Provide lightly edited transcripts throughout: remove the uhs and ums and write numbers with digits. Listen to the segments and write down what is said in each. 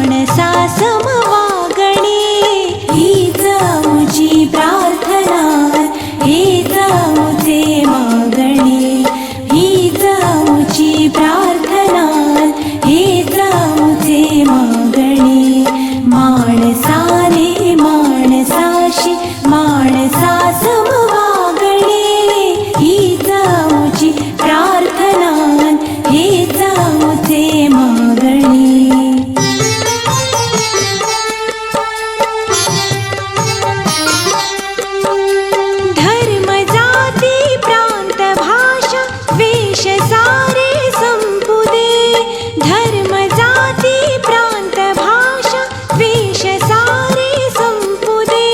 माणसा समवागणे, हीच आमची प्रार्थना, हीच आमचे मागणे, हीच आमची प्रार्थना, हीच आमचे मागणे. माणसाने माणसाशी माणसा समवागणे, हीच आमची प्रार्थना, हीच आमचे मागणे. धर्म जाती प्रांत भाषा वेश सारे संपुदे, धर्म जाती प्रांत भाषा वेश सारे संपुदे.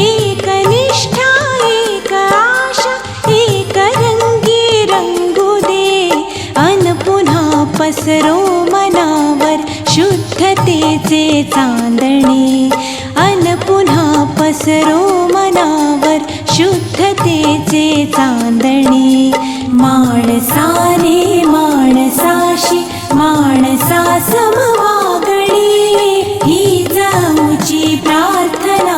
एक निष्ठा एक आशा एक रंगी रंगू दे, अन पुन्हा पसरो मनावर शुद्धतेचे चांदणे, अन पुन्हा पसरो मनावर शुद्धतेचे चांदणे. माणसाने माणसाशी माणसा समवागणे, हीच आमची प्रार्थना.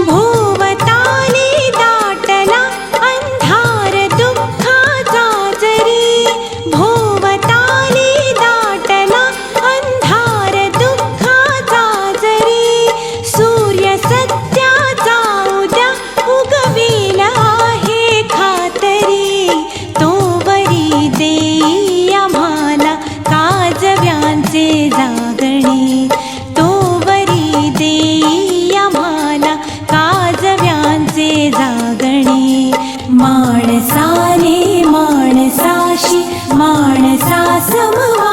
भोवताली दाटला अंधार दुःखाचा जरी, भोवताली दाटला अंधार दुःखाचा जरी. सूर्य सत्याचा उद्या उगविल आहे खातरी, तोवरी देई आम्हाला काजव्यांचे जागणे, तोवरी देई आम्हाला काजव्यांचे जागणे. माणसाने माणसाशी माणसा समवा